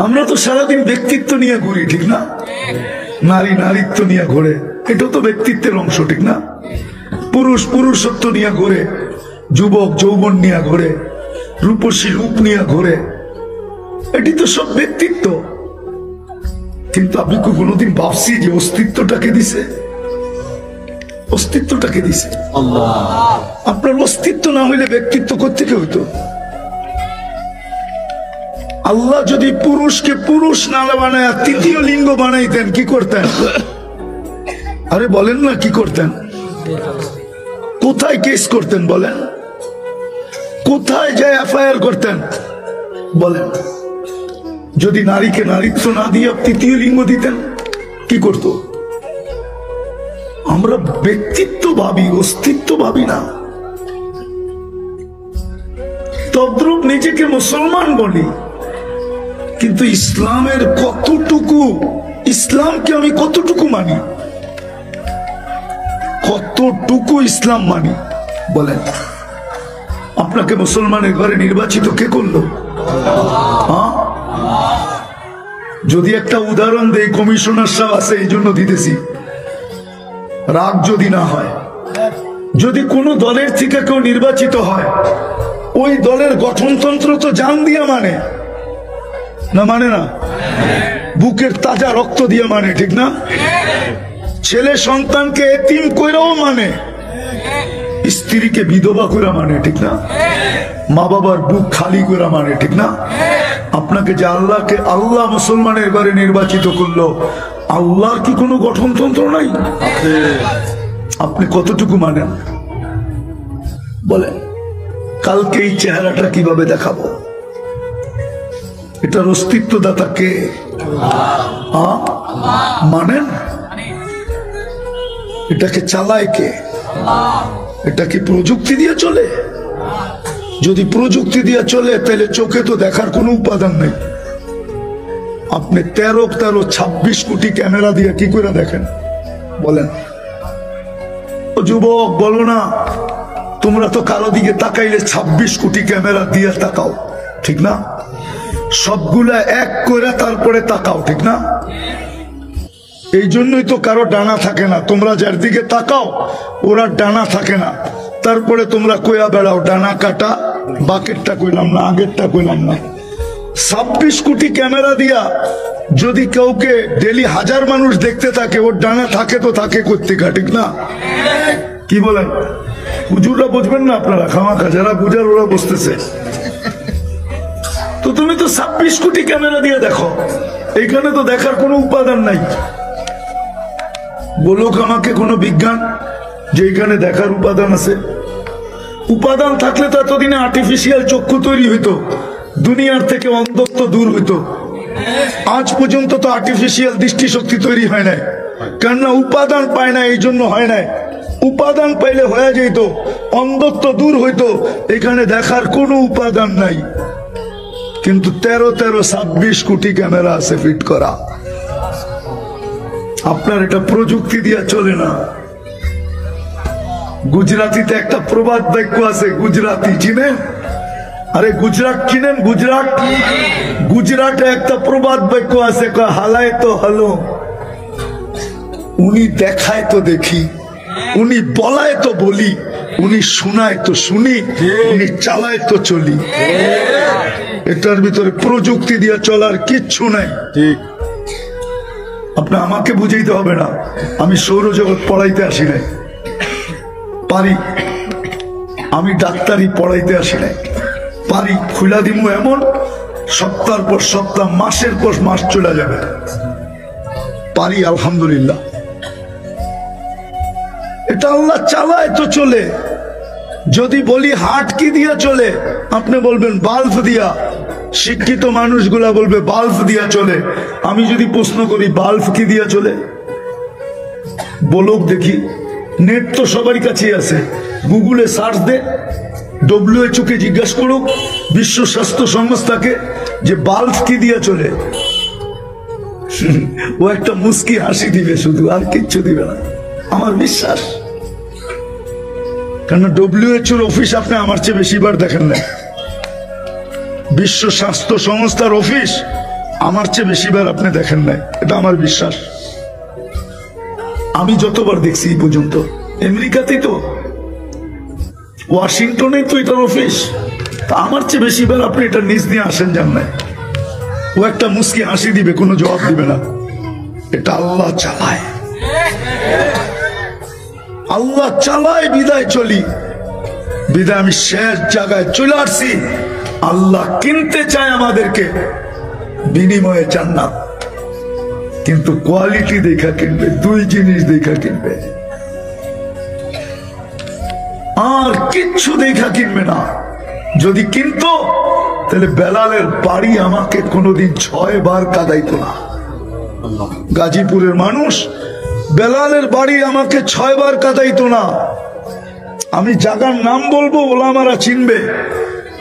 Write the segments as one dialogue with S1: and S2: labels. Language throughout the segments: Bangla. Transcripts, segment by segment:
S1: আমরা তো সারাদিন ব্যক্তিত্ব নিয়ে ঘুরি, ঠিক না? নারী নারীত্ব নিয়ে ঘোরে, এটা তো ব্যক্তিত্বের অংশ, ঠিক না? পুরুষ পুরুষত্ব নিয়ে ঘোরে, যুবক যৌবন নিয়ে ঘোরে, রূপসী রূপ নিয়ে ঘোরে, এটি তো সব ব্যক্তিত্ব। কিন্তু আপনি কোনোদিন ভাবছি যে অস্তিত্বটাকে দিছে? অস্তিত্বটাকে দিছে আল্লাহ। আপনার অস্তিত্ব না হইলে ব্যক্তিত্ব কোত্থেকে হইতো? আল্লাহ যদি পুরুষকে পুরুষ না বানায় তৃতীয় লিঙ্গ বানাইতেন, কি করতেন? আরে বলেন না, কি করতেন? কোথায় কেস করতেন বলেন? কোথায় যায় এফআইআর করতেন বলেন? যদি নারীকে নারীত্ব না দিয়ে তৃতীয় লিঙ্গ দিতেন, কি করত? আমরা ব্যক্তিত্ব ভাবি, অস্তিত্ব ভাবি না। তদ্রূপ নিজেকে মুসলমান বলি, কিন্তু ইসলামের কতটুকু, ইসলামকে আমি কতটুকু মানি, কতটুকু ইসলাম মানি বলেন? আপনাকে মুসলমানের ঘরে নির্বাচিত কে করলো? যদি একটা উদাহরণ দেই, কমিশনার সাহেব আছে এই জন্য দিতেছি, রাগ যদি না হয়, যদি কোনো দলের থেকে কেউ নির্বাচিত হয়, ওই দলের গঠনতন্ত্র তো জান দিয়া মানে না, মানে না? বুকের তাজা রক্ত দিয়ে মানে, ঠিক না? ছেলে সন্তানকে এতিম কইরাও মানে, স্ত্রীকে বিধবা করে মানে, ঠিক না? মা বাবার বুক খালি করে মানে, ঠিক না? আপনাকে যে আল্লাহকে, আল্লাহ মুসলমানের ঘরে নির্বাচিত করলো, আল্লাহর কি কোনো গঠনতন্ত্র নাই? আপনি কতটুকু মানেন বলেন? কালকে এই চেহারাটা কিভাবে দেখাবো? এটার অস্তিত্বদাতা কে? মানেন? এটাকে চালায় কে? এটা কি প্রযুক্তি দিয়ে চলে? যদি প্রযুক্তি দিয়ে চলে তাহলে চোখে তো দেখার কোনো উপাদান নেই। আপনি 13-26 কোটি ক্যামেরা দিয়ে কি করে দেখেন বলেন? ও যুবক, বলো না, তোমরা তো কারো দিকে তাকাইলে 26 কোটি ক্যামেরা দিয়ে তাকাও, ঠিক না? সবগুলা এক করে তারপরে তাকাও, ঠিক না? এই জন্যই তো কারো ডানা থাকে না। তোমরা যার দিকে তাকাও ওরা ডানা থাকে না, তারপরে তোমরা কইয়া বেড়াও ডানা কাটা, বাকেরটা কইলাম না, আগেরটা কইলাম না। 26 কোটি ক্যামেরা দিয়া যদি কাউকে ডেলি 1000 মানুষ দেখতে থাকে, ওর ডানা থাকে তো থাকে কোত্থেকে, ঠিক না? কি বলেন? হুজুররা বুঝবেন না আপনারা, খামাখা যারা বুঝার ওরা বুঝতেছে। তো তুমি তো 26 কোটি ক্যামেরা দিয়ে দেখো, এইখানে তো দেখার কোনো উপাদান নাই। বলুক আমাকে কোনো বিজ্ঞান যে এখানে দেখার উপাদান আছে? উপাদান থাকলে তো এতদিনে আর্টিফিশিয়াল চক্ষু তৈরি হইতো, দুনিয়ার থেকে অন্ধত্ব দূর হইতো। আজ পর্যন্ত তো আর্টিফিশিয়াল দৃষ্টিশক্তি তৈরি হয় নাই, কেননা উপাদান পায় না, এই জন্য হয় নাই। উপাদান পাইলে হয়ে যেত, অন্ধত্ব দূর হইতো। এখানে দেখার কোনো উপাদান নাই, কিন্তু 13-26 কোটি ক্যামেরা আছে ফিট করা। আপনার এটা প্রযুক্তি দিয়ে চলে না। গুজরাটিতে একটা প্রবাদ বাক্য আছে, গুজরাটি চিনেন? আরে গুজরাট চিনেন? গুজরাট, গুজরাটে একটা প্রবাদ বাক্য আছে, হালায় তো হলো, উনি দেখায় তো দেখি, উনি বলায় তো বলি, উনি শোনায় তো শুনি, উনি চালায় তো চলি। এটার ভিতরে প্রযুক্তি দিয়ে চলার কিচ্ছু নাই, ঠিক? আপনি আমাকে বুঝাইতে হবে না, আমি সৌরজগৎ পড়াইতে আসি নাই, পারি। আমি ডাক্তারি পড়াইতে আসি নাই, পারি। খুলা দিমু এমন, সপ্তাহের পর সপ্তাহ, মাসের পর মাস চলে যাবে, পারি, আলহামদুলিল্লাহ। এটা আল্লাহ চালায় তো চলে। যদি বলি হার্ট কি দিয়া চলে, আপনি বলবেন বাল্ব দিয়া। শিক্ষিত মানুষগুলা বলবে বাল্ব দিয়া চলে। আমি যদি প্রশ্ন করি বাল্ব কি দিয়া চলে, বলুক দেখি। নেট তো সবারই কাছেই আছে, গুগলে সার্চ দে, WHO কে জিজ্ঞাসা করুক, বিশ্ব স্বাস্থ্য সংস্থাকে, যে বাল্ব কি দিয়া চলে। ও একটা মুস্কি হাসি দিবে শুধু, আর কিচ্ছু দিবে না, আমার বিশ্বাস। কারণ WHO অফিস আপনি আমার চেয়ে বেশিবার দেখেন না। বিশ্ব স্বাস্থ্য সংস্থার অফিস আমার চেয়ে বেশিবার আপনি দেখেন নাই, এটা আমার বিশ্বাস। আমি যতবার দেখছি এই পর্যন্ত, আমেরিকাতেই তো, ওয়াশিংটনেই তো এটার অফিস, আমার চেয়ে বেশিবার আপনি এটা নিজ দিয়ে আসেন যান নাই। ও একটা মুস্কি হাসি দিবে, কোনো জবাব দিবে না। এটা আল্লাহ চালায়, আল্লাহ চালায় বিদায় চলি, বিদায় আমি শেষ জায়গায় চলে আসছি। আল্লাহ কিনতে চায় আমাদেরকে, বিনিময়ে জান্নাত, কিন্তু কোয়ালিটি দেখা কিনবে, দুই জিনিস দেখা কিনবে, আর কিচ্ছু দেখা কিনবে না। যদি কিনতো তাহলে বেলালের বাড়ি আমাকে কোনোদিন 6 বার কাঁদাইতো না। গাজীপুরের মানুষ, বেলালের বাড়ি আমাকে 6 বার কাঁদাইতো না। আমি জায়গার নাম বলবো, ওলামারা চিনবে,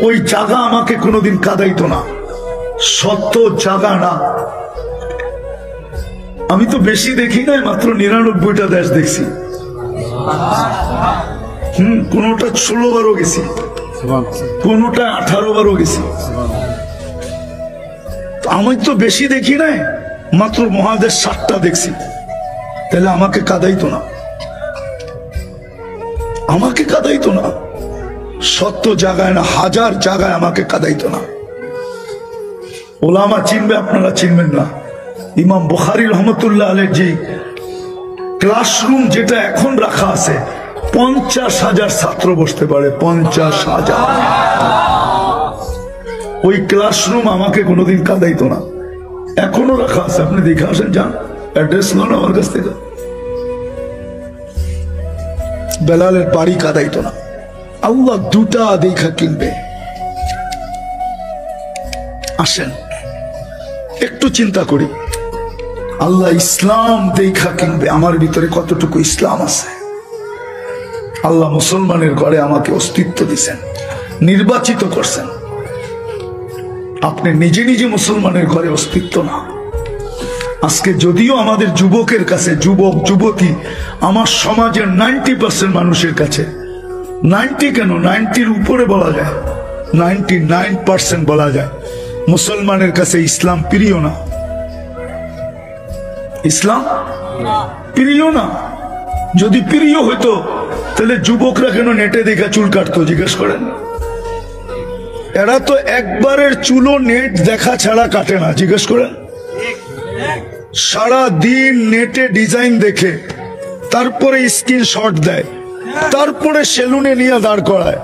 S1: ওই জায়গা আমাকে কোনোদিন কাঁদাইতো না। সত্য জায়গা না। আমি তো বেশি দেখি নাই, মাত্র 99টা দেশ দেখছি। কোনটা 16 বারও গেছি, কোনটা 18 বারও গেছি। আমি তো বেশি দেখি নাই, মাত্র মহাদেশ 7টা দেখছি। তাহলে আমাকে কাঁদাইতো না, আমাকে কাঁদাইতো না। সত্য জায়গায় না, হাজার জায়গায় আমাকে কাঁদাইতো না। ওলামা চিনবে, আপনারা চিনবেন না। ইমাম বুখারী রহমতুল্লাহ আলাইহি যে ক্লাসরুম যেটা এখন রাখা আছে, 50,000 ছাত্র বসতে পারে, 50,000। ওই ক্লাসরুম আমাকে কোনোদিন কাঁদাইতো না, এখনো রাখা আছে। আপনি দেখে আসেন, যান, অ্যাড্রেস নেন আমার কাছ থেকে। বেলালের বাড়ি কাঁদাইতো না। আল্লাহ দুটা দেখা কিনবে। আসেন একটু চিন্তা করি, আল্লাহ ইসলাম দেখা কিনবে। আমার ভিতরে কতটুকু ইসলাম আছে। আল্লাহ মুসলমানের ঘরে আমাকে অস্তিত্ব দিছেন, নির্বাচিত করছেন। আপনি নিজে নিজে মুসলমানের ঘরে অস্তিত্ব না। আজকে যদিও আমাদের যুবকের কাছে, যুবক যুবতী, আমার সমাজের 90% মানুষের কাছে, 90 কেন, 90-র উপরে বলা যায়, 99% বলা যায়, মুসলমানের কাছে ইসলাম প্রিয় না। ইসলাম প্রিয় না। যদি প্রিয় হইতো তাহলে যুবকরা কেন নেটে দেখা চুল কাটতো, জিজ্ঞেস করেন। এরা তো একবারের চুলও নেট দেখা ছাড়া কাটে না, জিজ্ঞেস করেন। সারা দিন নেটে ডিজাইন দেখে, তারপরে স্ক্রিনশট দেয়, তারপরে সেলুনে নিয়ে দাঁড় করায়,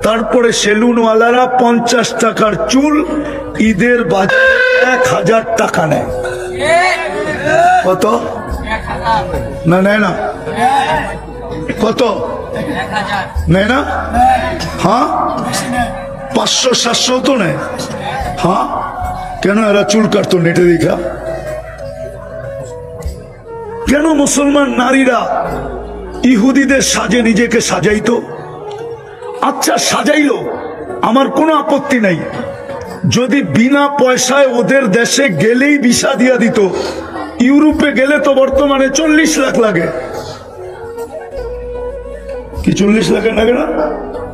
S1: তারপরে সেলুনওয়ালারা 50 টাকার চুল ঈদের বাজারে 1000 টাকা নেয়। কত? না নেয় না, কত নেয় না? হ্যাঁ, 500-700 তো নেয়। হ্যাঁ, কেন? এরা চুল কাটতো নেটে দেখা। কেন মুসলমান নারীরা ইহুদিদের সাজে নিজেকে সাজাইতো? আচ্ছা, সাজাইলো, আমার কোনো আপত্তি নাই। যদি বিনা পয়সায় ওদের দেশে গেলেই ভিসা দিয়া দিত। ইউরোপে গেলে তো বর্তমানে 40 লাখ লাগে। কি 40 লাখ লাগে না?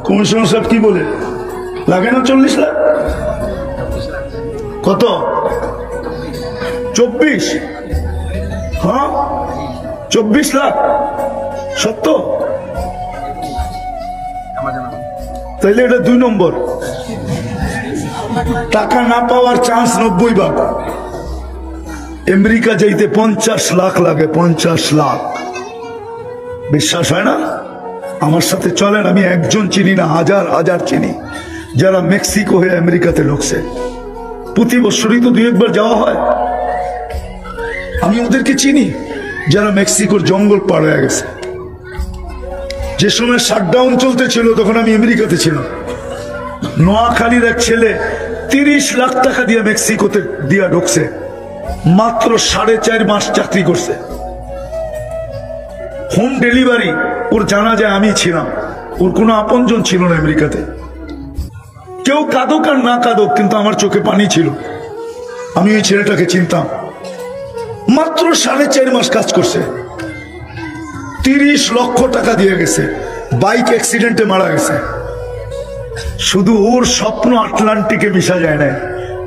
S1: কমিশনার সাহেব কি বলে, লাগে না 40 লাখ? কত? 24? হ্যাঁ, 24 লাখ। সত্য? তাইলে এটা 2 নম্বর। টাকা না পাওয়ার চান্স 90 ভাগ। আমেরিকা যাইতে 50 লাখ লাগে, 50 লাখ। বিশ্বাস হয় না? আমার সাথে চলেন, আমি একজন চিনি না, হাজার হাজার চিনি যারা মেক্সিকো হয়ে আমেরিকাতে ঢুকছে। প্রতি বছরই তো 2-1 যাওয়া হয়। আমি ওদেরকে চিনি যারা মেক্সিকোর জঙ্গল পার হয়ে গেছে। যে সময় শাটডাউন চলতেছিল তখন আমি আমেরিকাতে ছিলাম। নোয়াখালীর এক ছেলে 30 লাখ টাকা দিয়ে মেক্সিকোতে দিয়া ঢুকছে, মাত্র 4.5 মাস চাকরি করছে। হোম ডেলিভারি ওর জানা যায় আমি ছিলাম, ওর কোনো আপনজন ছিল না আমেরিকাতে। কেউ কাঁদুক আর না কাঁদুক, কিন্তু আমার চোখে পানি ছিল। আমি ওই ছেলেটাকে চিনতাম। মাত্র 4.5 মাস কাজ করছে, 30 লক্ষ টাকা দিয়ে গেছে, বাইক অ্যাক্সিডেন্টে মারা গেছে। শুধু ওর স্বপ্ন আটলান্টিকে মিশা যায় না,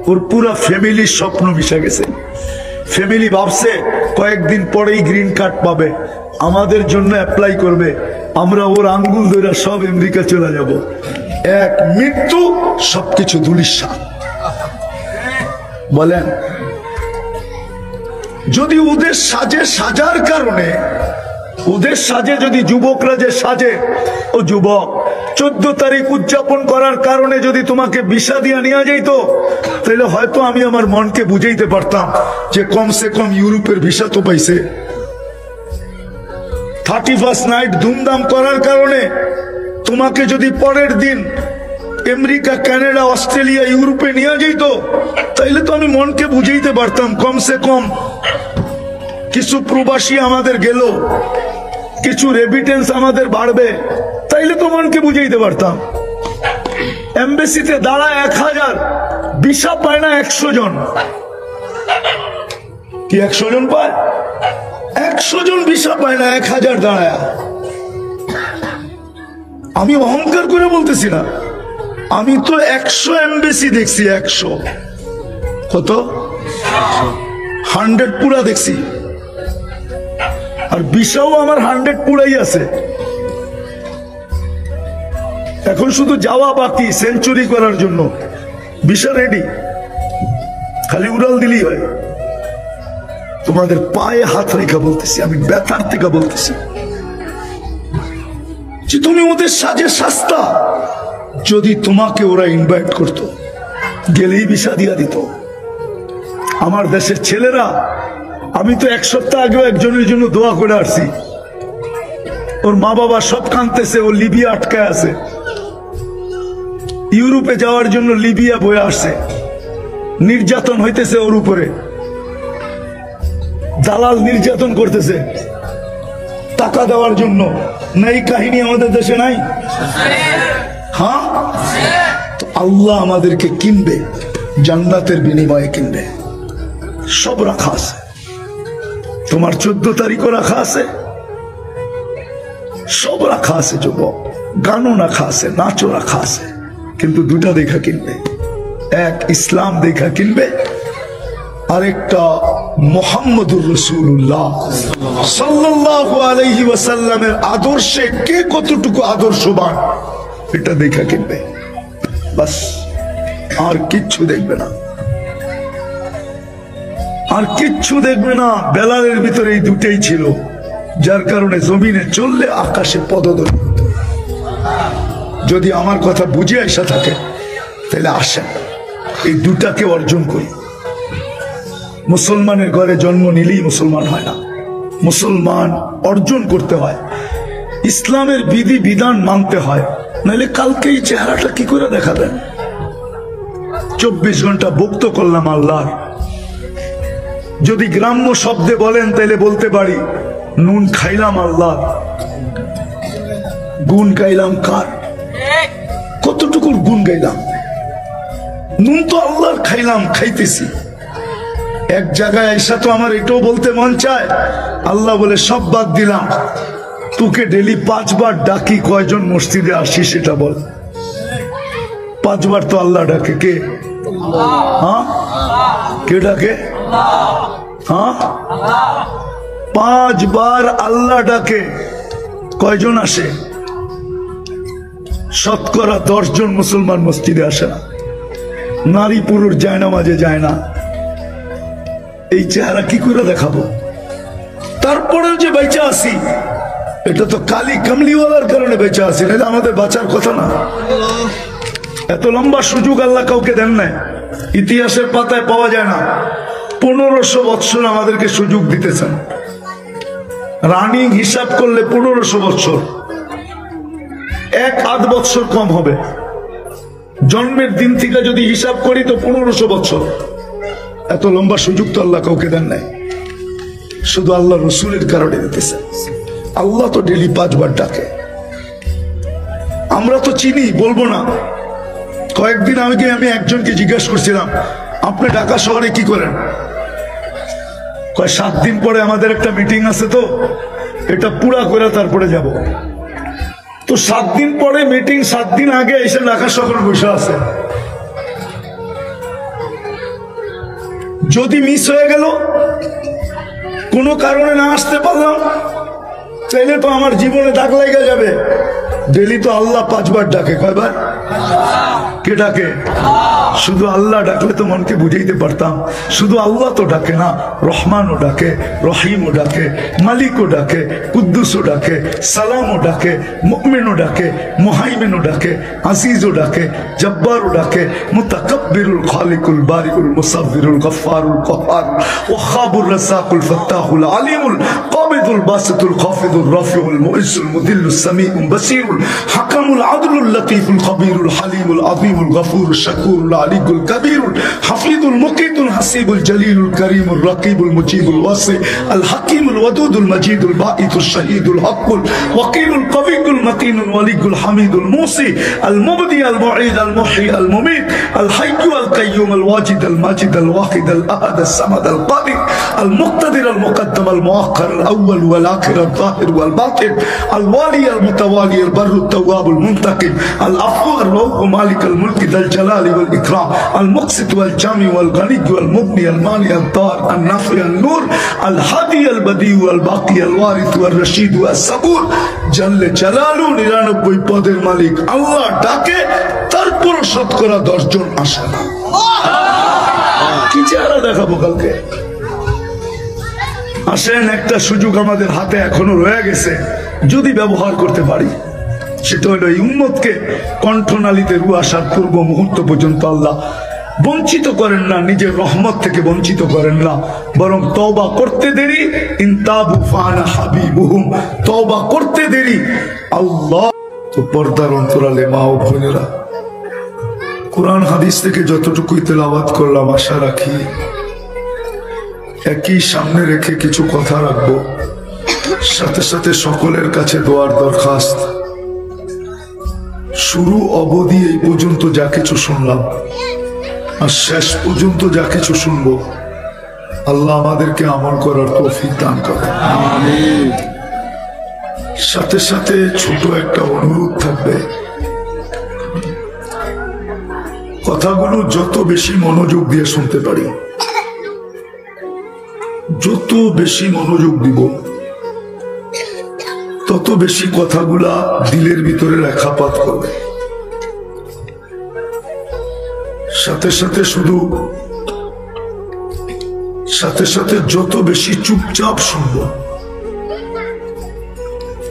S1: ওর পুরা ফ্যামিলির স্বপ্ন মিশে গেছে। ফ্যামিলি ভাবছে কয়েকদিন পরেই গ্রিন কার্ড পাবে, আমাদের জন্য অ্যাপ্লাই করবে, আমরা ওর আঙ্গুল ধরে সব আমেরিকা চলে যাব। এক মৃত্যু, সবকিছু ধুলিস্যাৎ। বলেন, যদি ওদের সাজে সাজার কারণে, ওদের সাজে যদি যুবকরা যে সাজে, ও যুবক 14 তারিখ উদযাপন করার কারণে যদি তোমাকে ভিসা দিয়া নিয়ে যাইত, তাহলে হয়তো আমি আমার মনকে বুঝাইতে পারতাম যে কমসে কম ইউরোপের ভিসা তো পাইছে। 31st নাইট ধুমধাম করার কারণে তোমাকে যদি পরের দিন আমেরিকা, কানাডা, অস্ট্রেলিয়া, ইউরোপে নিয়ে যাইত, তাইলে তো আমি মনকে বুঝাইতে পারতাম কমসে কম কিছু প্রবাসী আমাদের গেল, কিছু রেমিটেন্স আমাদের বাড়বে, তাইলে তো মনকে বুঝাইতে পারতাম। এমবেসিতে দাঁড়ায় 1000, ভিসা পায় না 100 জন। কি 100 জন পায়? 100 জন ভিসা পায় না 1000 দাঁড়ায়। আমি অহংকার করে বলতেছি না, আমি তো 100 এমবেসি দেখছি। 100 কত? 100 পুরা দেখছি। আর ভিসাও আমার 100 পুরাই আছে। এখন শুধু যাওয়া বাকি সেঞ্চুরি করার জন্য। ভিসা রেডি, খালি উড়াল দিলেই হয়। তোমাদের পায়ে হাত রেখা বলতেছি, আমি ব্যথার থেকে বলতেছি যে তুমি ওদের সাজে সাস্তা। যদি তোমাকে ওরা ইনভাইট করতো, গেলেই ভিসা দিয়া দিত। আমার দেশের ছেলেরা, আমি তো 1 সপ্তাহ আগেও একজনের জন্য দোয়া করে আসছি। ওর মা বাবা সব কাঁদতেছে, ও লিবিয়া আটকায় আছে। ইউরোপে যাওয়ার জন্য লিবিয়া বয়ে আসছে, নির্যাতন হইতেছে ওর উপরে, দালাল নির্যাতন করতেছে টাকা দেওয়ার জন্য। নাই কাহিনী আমাদের দেশে নাই? হ্যাঁ, তো আল্লাহ আমাদেরকে কিনবে, জান্নাতের বিনিময়ে কিনবে। সব রাখা আছে। তোমার 14 তারিখও রাখা আছে, সব রাখা আছে। যুবক, গানও রাখা আছে, নাচও রাখা আছে, কিন্তু দুটা দেখা কিনবে। এক ইসলাম দেখা কিনবে, আরেকটা মুহাম্মদুর রাসূলুল্লাহ সাল্লাল্লাহু আলাইহি ওয়াসাল্লামের আদর্শে কে কতটুকু আদর্শবান, এটা দেখা কিনবে। বাস, আর কিচ্ছু দেখবে না, আর কিচ্ছু দেখবে না। বেলালের ভিতরে এই দুটেই ছিল, যার কারণে জমিনে চললে আকাশে পদদলিত। যদি আমার কথা বুঝে আসা থাকে, তাহলে আসেন এই দুটাকে অর্জন করি। মুসলমানের ঘরে জন্ম নিলেই মুসলমান হয় না, মুসলমান অর্জন করতে হয়, ইসলামের বিধি বিধান মানতে হয়, নাহলে কালকে এই চেহারাটা কি করে দেখাবেন? 24 ঘন্টা ভক্ত করলাম আল্লাহর। যদি গ্রাম্য শব্দে বলেন তাহলে বলতে পারি, নুন খাইলাম আল্লাহ, গুণ গাইলাম কার? কতটুকু গুণ গাইলাম? নুন তো আল্লাহর খাইলাম, খাইতেছি। এক জায়গায় এসা তো আমার এটাও বলতে মন চায়, আল্লাহ বলে সব বাদ দিলাম, তোকে ডেলি 5 বার ডাকি, কয়জন মসজিদে আসি সেটা বল। 5 বার তো আল্লাহ ডাকে। কে? হ্যাঁ, কে ডাকে? হ্যাঁ, 5 বার আল্লাহ ডাকে, কয়জন আসে? শতকরা 10 জন মুসলমান মসজিদে আসে না। নারী পুরুষ যায় না, মাঝে যায় না। এই চেহারা কি করে দেখাবো? তারপরেও যে বেঁচে আসি, এটা তো কালি কামলিওয়ালার কারণে বেঁচে আসি, নাহলে আমাদের বাঁচার কথা না। এত লম্বা সুযোগ আল্লাহ কাউকে দেন নাই, ইতিহাসের পাতায় পাওয়া যায় না। 1500 বৎসর আমাদেরকে সুযোগ দিতেছেন। রানিং হিসাব করলে 1500 বৎসর, 1-8 বৎসর কম হবে। জন্মের দিন থেকে যদি হিসাব করি তো 1500 বৎসর। এত লম্বা সুযোগ তো আল্লাহ কাউকে দেন নাই, শুধু আল্লাহ রসুলের কারণে দিতেছে। আল্লাহ তো ডেলি 5 বার ডাকে। আমরা তো চিনি, বলবো না। কয়েকদিন আগে আমি একজনকে জিজ্ঞাসা করছিলাম, আপনি ঢাকা শহরে কি করেন? 7 দিন পরে আমাদের একটা মিটিং আছে, তো এটা পুরা করে তারপরে যাব। তো 7 দিন পরে মিটিং, 7 দিন আগে এসে ঢাকা শহরে বসে আছে। যদি মিস হয়ে গেল, কোনো কারণে না আসতে পারলাম, তাইলে তো আমার জীবনে দাগ লেগে যাবে। ডেলি তো আল্লাহ 5 বার ডাকে, কয়বার? কে ডাকে? শুধু আল্লাহ ডাকলে তো মনকে বুঝাইতে পারতাম। শুধু আল্লাহ তো ডাকে না, রহমানও ডাকে, রহিমও ডাকে, মালিকও ডাকে, কুদ্দুসও ডাকে, সালামও ডাকে, মুমিনও ডাকে, মুহাইমিনও ডাকে, আজিজও ডাকে, জব্বারও ডাকে, মুতাকাব্বিরুল খালিকুল বারিউল মুসাব্বিরুল গফফারুল কহ্হার ওয়াহাবুর রাসাকুল ফাত্তাহুল আলিমুল কাবিদুল বাসিতুল খাফিদুর রাফিউল মুইজ্জুল মুদিল্লুস সামিউল বাসীরুল হাকামুল আদলুল লতীফুল খবীরুল হালিমুল আযীমুল গফুরুশ শাকুরুল আলিকুল কবীরুল হাফিজুল মুকিতুল হাসিবুল জলিলুল করিমুল রকিবুল মুজিবুল ওয়াসি আল হাকিমুল ওয়াদুদুল মজিদুল বাঈতুশ শহীদুল হকুল ওয়াকিলুল কবিকুল মতিনুল ওয়ালিকুল হামিদুল মুসি আল মুবদি আল মুঈদ আল মুহয়ি আল মুমীত আল হাইয়্যু আল কাইয়্যুম আল ওয়াজিদ আল মাজিদ আল ওয়াহিদ আল আহাদ আল সামাদ আল কাদির আল মুক্তাদির আল মুকদ্দম আল মুআক্খার আল আউয়াল ওয়াল আখির আল যাহির ওয়াল বাতিন আল ওয়ালি আল মুতাওয়ালি আল বাররু التواب المنتقم العفو الرؤوف مالك الملك ذا الجلال والإكرام المقسط والجامع والغني والمغني المانع الضار النافع النور الهادي البديع والباقي الوارث والرشيد والصبور جل جلاله 99 পদের মালিক আল্লাহ ডাকে, তারপর শতকরা 10 জন আসে না। কি চেহারা দেখাবো কালকে? আসেন, একটা সুযোগ আমাদের হাতে এখনো রয়ে গেছে, যদি ব্যবহার করতে পারি। সেটা হলো এই উম্মতকে কণ্ঠনালীতে রু আসার পূর্ব মুহূর্ত পর্যন্ত আল্লাহ বঞ্চিত করেন না, নিজের রহমত থেকে বঞ্চিত করেন না, বরং তওবা করতে দেরি, ইনতাবু ফানা হাবিবুহুম, তওবা করতে দেরি আল্লাহ। তো পর্দার অন্তরালে মা ও বোনেরা, কোরআন হাদিস থেকে যতটুকুই তেলাওয়াত করলাম, আশা রাখি একই সামনে রেখে কিছু কথা রাখবো, সাথে সাথে সকলের কাছে দোয়ার দরখাস্ত। শুরু অবধি এই পর্যন্ত যা কিছু শুনলাম আর শেষ পর্যন্ত যা কিছু শুনবো, আল্লাহ আমাদেরকে আমল করার তৌফিক দান করেন। আমিন। সাথে সাথে ছোট একটা অনুরোধ থাকবে, কথাগুলো যত বেশি মনোযোগ দিয়ে শুনতে পারি, যত বেশি মনোযোগ দিব, তত বেশি কথাগুলা দিলের ভিতরে রেখাপাত করবে। সাথে সাথে যত বেশি চুপচাপ শুনব,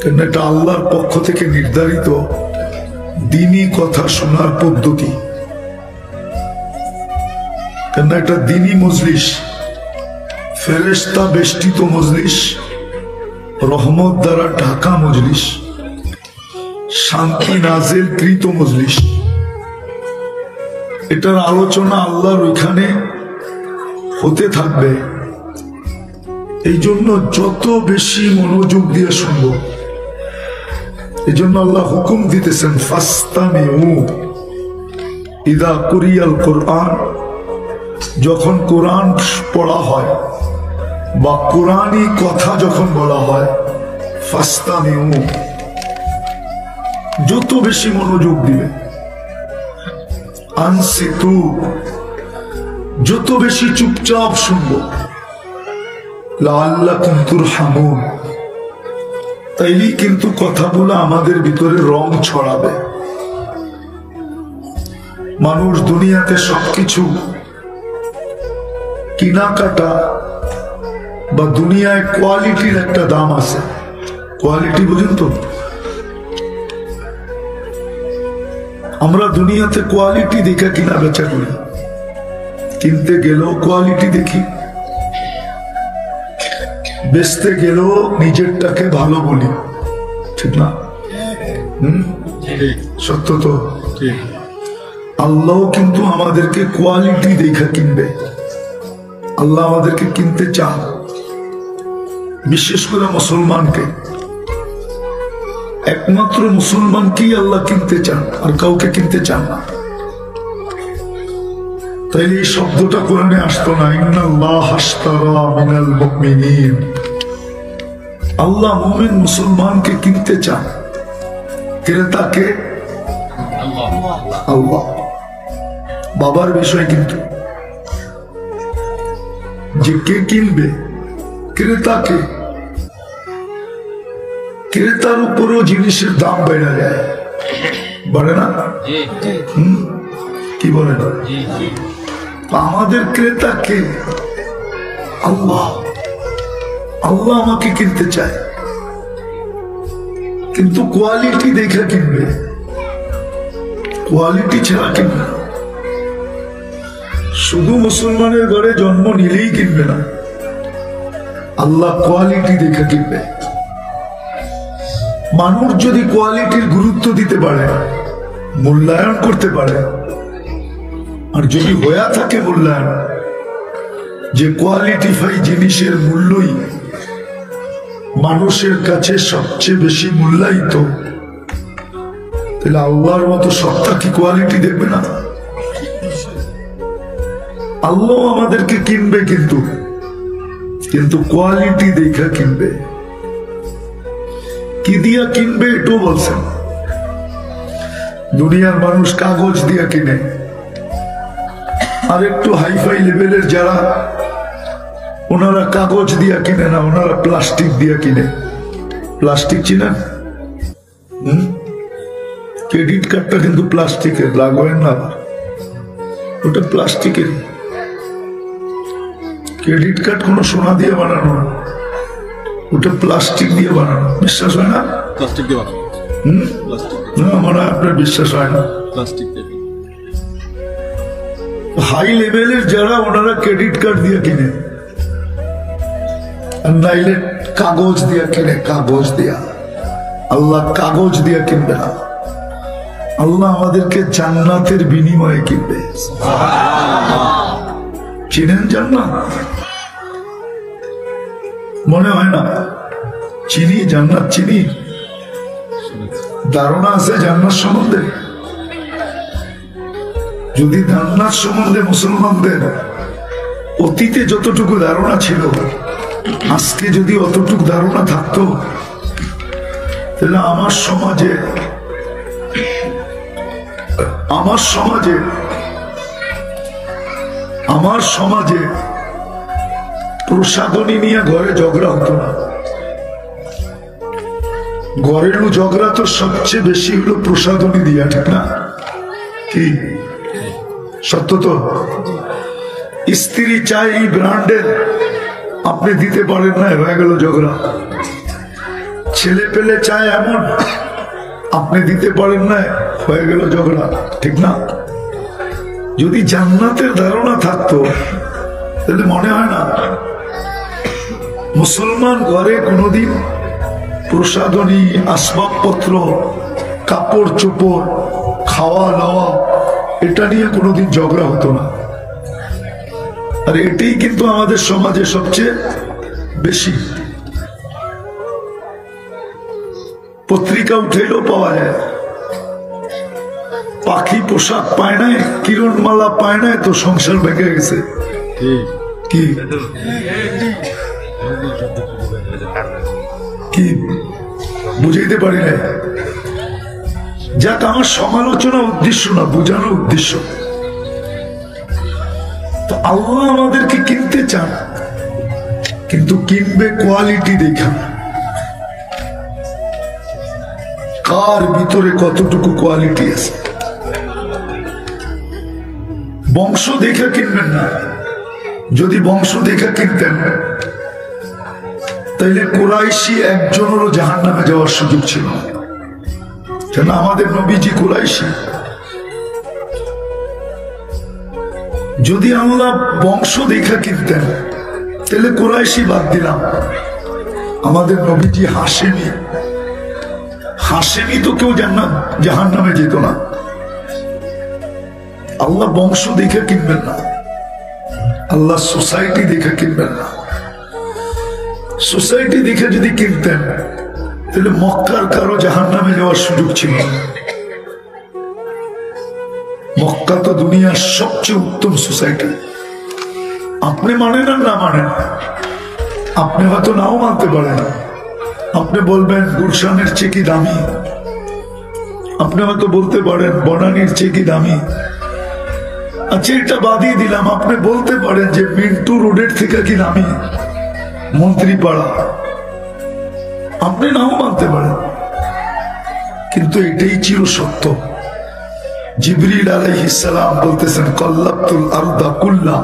S1: কেন এটা আল্লাহর পক্ষ থেকে নির্ধারিত দ্বীনি কথা শোনার পদ্ধতি। কেন এটা দ্বীনি মজলিস, ফেরেশতা বেষ্টিত মজলিস, রহমত দ্বারা ঢাকা মজলিস, শান্তি নাজেল কৃত মজলিস। এটার আলোচনা আল্লাহর ওইখানে হতে থাকবে। এই জন্য যত বেশি মনোযোগ দিয়ে শুনবো, এই জন্য আল্লাহ হুকুম দিতেছেন ফাস্তামিউ ইদা কুরিয়াল কোরআন, যখন কোরআন পড়া হয় বা কোরআনী কথা যখন বলা হয়, ফাস্তামিউ, যত বেশি মনোযোগ দিবে। আনসিতু, যত বেশি চুপচাপ শুনবো। লাআল্লাকুম তুরহামুন, তাইলেই কিন্তু কথাগুলো আমাদের ভিতরে রং ছড়াবে। মানুষ দুনিয়াতে সবকিছু কেনাকাটা বা দুনিয়ায় কোয়ালিটির একটা দাম আছে। কোয়ালিটি বুঝেন তো? আমরা দুনিয়াতে কোয়ালিটি দেখে কিনা বেচা করি, কিনতে গেলেও কোয়ালিটি দেখি, বেচতে গেলেও নিজেরটাকে ভালো বলি, ঠিক না? সত্য তো? আল্লাহ কিন্তু আমাদেরকে কোয়ালিটি দেখে কিনবে। আল্লাহ আমাদেরকে কিনতে চান, বিশেষ করে মুসলমানকে। একমাত্র মুসলমানকেই আল্লাহ কিনতে চান, আর কাউকে কিনতে চান না। তাই এই শব্দটা কোরআনে আসতো না, ইন্নাল্লাহ আশতারা মিনাল মুমিনিন। আল্লাহ মুমিন মুসলমানকে কিনতে চান। ক্রেতাকে আল্লাহ। বাবার বিষয় কিন্তু যে কে কিনবে? ক্রেতাকে। ক্রেতার উপরও জিনিসের দাম বেড়ে যায়, বাড়ে না? কি বলেন? আমাদের ক্রেতা কে? আল্লাহ। আল্লাহ আমাকে কিনতে চায়, কিন্তু কোয়ালিটি দেখে কিনবে, কোয়ালিটি ছাড়া কিনবে। শুধু মুসলমানের ঘরে জন্ম নিলেই কিনবে না, আল্লাহ কোয়ালিটি দেখে কিনবে। মানুষ যদি কোয়ালিটির গুরুত্ব দিতে পারে, মূল্যায়ন করতে পারে, আর যদি হয়ে থাকে মূল্যায়ন, যে কোয়ালিটিফাই জিনিসের মূল্যই মানুষের কাছে সবচেয়ে বেশি মূল্যায়িত, তাহলে আল্লাহর মতো সত্তা কি কোয়ালিটি দেখবে না? আল্লাহ আমাদেরকে কিনবে, কিন্তু কোয়ালিটি দেখা কিনবে। কি দিয়া কিনবে এটাও বলছেন। দুনিয়ার মানুষ কাগজ দিয়া কিনে, আর একটু হাইফাই লেভেলের যারা, ওনারা কাগজ দিয়া কিনে না, ওনারা প্লাস্টিক দিয়া কিনে। প্লাস্টিক চিনেন? ক্রেডিট কার্ডটা কিন্তু প্লাস্টিকের, লাগবেন না, ওটা প্লাস্টিকের। ক্রেডিট কার্ড কোনো সোনা দিয়ে বানানো না, ওটা প্লাস্টিক দিয়ে বানানো। বিশ্বাস হয় না?
S2: প্লাস্টিক দিয়ে বানানো।
S1: না, মনে হয় আপনার বিশ্বাস হয় না।
S2: প্লাস্টিক দিয়ে
S1: হাই লেভেলের যারা, ওনারা ক্রেডিট কার্ড দিয়ে কিনে, আর নাইলে কাগজ দিয়া কিনে, কাগজ দিয়া। আল্লাহ কাগজ দিয়া কিনবে না, আল্লাহ আমাদেরকে জান্নাতের বিনিময়ে কিনবে। চিনেন জান্নাত? মনে হয় না চিনি, জান্নাত চিনি। ধারণা আছে জান্নাত সম্বন্ধে? যদি জান্নাত সম্বন্ধে মুসলমানদের অতীতে যতটুকু ধারণা ছিল, আজকে যদি অতটুকু ধারণা থাকতো, তাহলে আমার সমাজে প্রসাদনী নিয়ে ঘরে ঝগড়া হতো না। ঘরের ঝগড়া তো সবচেয়ে বেশি হলো প্রসাদনী দিয়া, ঠিক না? কি সত্য তো? স্ত্রী চাই এই ব্র্যান্ডের, আপনি দিতে পারেন না, হয়ে গেল ঝগড়া। ছেলে পেলে চায় এমন, আপনি দিতে পারেন না, হয়ে গেল ঝগড়া, ঠিক না? যদি জান্নাতের ধারণা থাকতো, তাহলে মনে হয় না মুসলমান ঘরে কোনোদিন প্রসাদনী, আসবাবপত্র, কাপড় চোপড়, খাওয়া দাওয়া, এটা নিয়ে কোনোদিন ঝগড়া হতো না। আর এটাই কিন্তু আমাদের সমাজে সবচেয়ে বেশি। পত্রিকা উঠেও পাওয়া যায়, পাখি পোশাক পায় নাই, কিরণমালা পায় নাই, তো সংসার ভেঙে গেছে। কি কি বুঝাইতে পারি না। যাক, আমার সমালোচনা উদ্দেশ্য না, বোঝানো উদ্দেশ্য। তো আল্লাহ আমাদেরকে কিনতে চান, কিন্তু কিনবে কোয়ালিটি দেখা। কার ভিতরে কতটুকু কোয়ালিটি আছে। বংশ দেখে কিনবেন না। যদি বংশ দেখে কিনতেন, তাইলে কুরাইশি একজনেরও জাহান্নামে যাওয়ার সুযোগ ছিল না। কেন? আমাদের নবীজি কুরাইশি। যদি আল্লাহ বংশ দেখে কিনতেন, তাহলে কুরাইশি বাদ দিলাম, আমাদের নবীজি হাশেমি। হাশেমি তো কেউ জাহান্নামে যেত না। আল্লাহ বংশ দেখে কিনবেন না, আল্লাহ সোসাইটি দেখে কিনবেন না। সোসাইটি দেখে যদি কিনতেন, তাহলে মক্কার কারো জাহান্নামে যাওয়ার সুযোগ ছিল। মক্কা তো দুনিয়ার সবচেয়ে উত্তম সোসাইটি। আপনি মানেন আর না মানেন, আপনি হয়তো নাও মানতে পারেন। আপনি বলবেন গুলশানের চেয়ে কি দামি, আপনি হয়তো বলতে পারেন বনানীর চেয়ে কি দামি, আচ্ছা, এটা বাদিয়ে দিলাম, আপনি বলতে পারেন যে মিন্টু রোডের থেকে কি নামি মন্ত্রীপাড়া, আপনি নাও মানতে পারেন, কিন্তু এটাই চির সত্য। জিবরিল আলাইহিস সালাম বলতেছেন, কাল্লাবতুল আরদা কুল্লা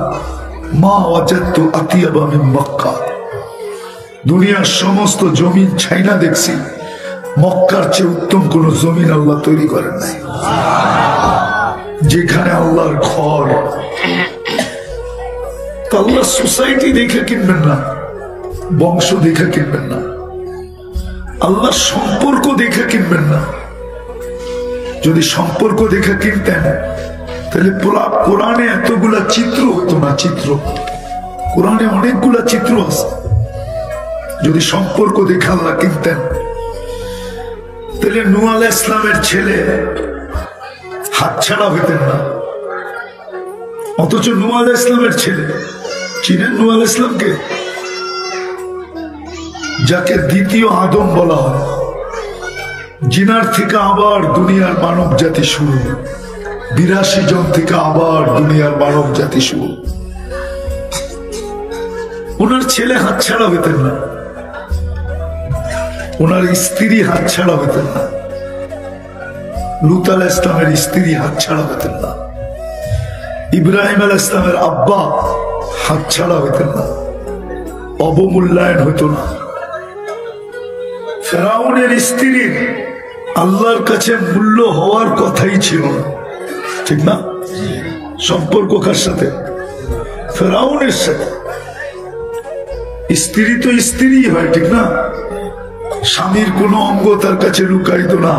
S1: মা ওয়াজাদতু আতিয়াবা মিন মক্কা। দুনিয়ার সমস্ত জমিন ছাইনা দেখছি, মক্কার চেয়ে উত্তম কোন জমিন আল্লাহ তৈরি করেন নাই। যেখানে আল্লাহর ঘর, আল্লাহ সোসাইটি দেখে কিনবেন না, বংশ দেখে কিনবেন না, আল্লাহ সম্পর্ক দেখে কিনবেন না। যদি সম্পর্ক দেখে কিনতেন তাহলে কোরআনে এতগুলা চিত্র হতো না। চিত্র কোরআনে অনেকগুলা চিত্র আছে। যদি সম্পর্ক দেখে আল্লাহ কিনতেন তাহলে নূহ আলাইহিস ইসলামের ছেলে হাতছাড়া হইতেন না, অথচ নূহ আলাইহিস ইসলামের ছেলে, চিনেন নূহ আলাইহিস ইসলামকে, যাকে দ্বিতীয় আদম বলা হয়, জিনার থেকে আবার দুনিয়ার মানব জাতি শুরু, 82 জন থেকে আবার দুনিয়ার মানব জাতি শুরু। ওনার ছেলে হাতছাড়া হইতেন না, ওনার স্ত্রী হাতছাড়া হইতেন না, লূত আলাইহিস ইসলামের স্ত্রী হাতছাড়া হইতেন না, ইব্রাহিম আলাইহিস ইসলামের আব্বা হাতছাড়া হইতেন না, অবমূল্যায়ন হইত না। ফেরাউনের স্ত্রীর আল্লাহর কাছে মূল্য হওয়ার কথাই ছিল না, ঠিক না? সম্পর্ক কার সাথে? ফেরাউনের সাথে। স্ত্রী তো স্ত্রী হয়, ঠিক না? স্বামীর কোন অঙ্গ তার কাছে লুকাইত না,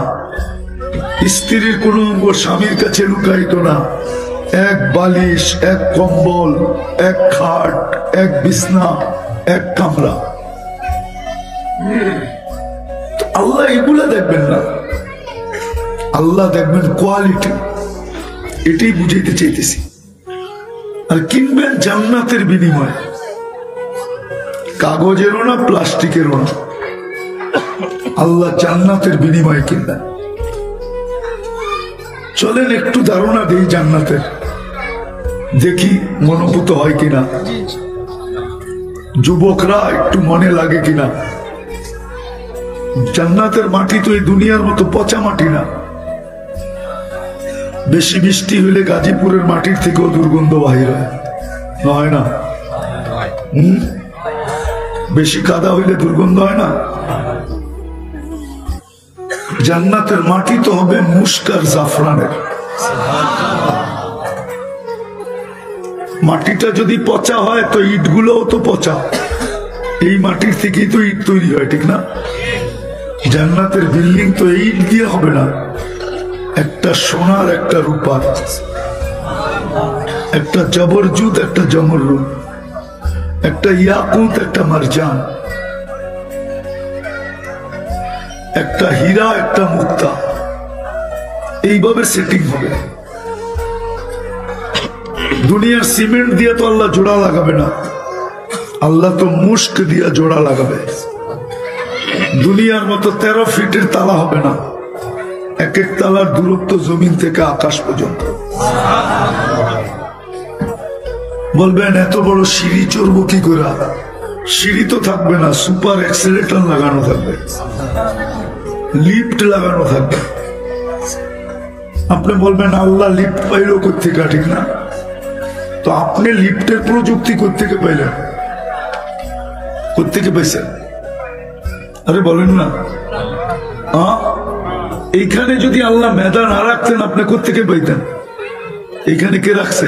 S1: স্ত্রীর কোন অঙ্গ স্বামীর কাছে লুকাইত না। এক বালিশ, এক কম্বল, এক খাট, এক বিছনা, এক কামরা। আল্লাহ এগুলা দেখবেন না, আল্লাহ দেখবেন কোয়ালিটি। এটাই বুঝাইতে চাইতেছি। আর কিনবেন জান্নাতের বিনিময়, কাগজেরও না, প্লাস্টিকেরও না, আল্লাহ জান্নাতের বিনিময়ে কিনবেন। চলেন একটু ধারণা দেই জান্নাতের, দেখি মনোভূত হয় কিনা, যুবকরা একটু মনে লাগে কিনা। জান্নাতের মাটি তো এই দুনিয়ার মতো পচা মাটি না। বেশি বৃষ্টি হইলে গাজীপুরের মাটির থেকেও দুর্গন্ধ বাহির হয় না? বেশি কাদা হইলে দুর্গন্ধ হয় না? জান্নাতের মাটি তো হবে মুস্কার জাফরানের। মাটিটা যদি পচা হয় তো ইটগুলোও তো পচা, এই মাটির থেকেই তো ইট তৈরি হয়, ঠিক না? জান্নাতের বিল্ডিং তো এই ইট দিয়ে হবে না, একটা সোনার, একটা রূপার, একটা জবরজুদ, একটা জমরুদ, একটা ইয়াকুত, একটা মারজান, একটা হীরা, একটা মুক্তা, এইভাবে সেটিং হবে। দুনিয়ার সিমেন্ট দিয়ে তো আল্লাহ জোড়া লাগাবে না, আল্লাহ তো মুস্ক দিয়ে জোড়া লাগাবে। দুনিয়ার মতো 13 ফিটের তালা হবে না, এক এক তালার দূরত্ব জমিন থেকে আকাশ পর্যন্ত। বলবেন এত বড় সিঁড়ি চড়বো কি করে? সিঁড়ি তো থাকবে না, সুপার এক্সেলেটর লাগানো থাকবে, লিফট লাগানো থাকবে। আপনি বলবেন আল্লাহ লিফট পাইল কোথেকে, ঠিক না? তো আপনি লিফটের প্রযুক্তি কোথেকে পাইলেন? কোথেকে পাইছেন? আরে বলেন না। এইখানে যদি আল্লাহ মেধা না রাখতেন আপনি কোথেকে পাইতেন? এইখানে কে রাখছে?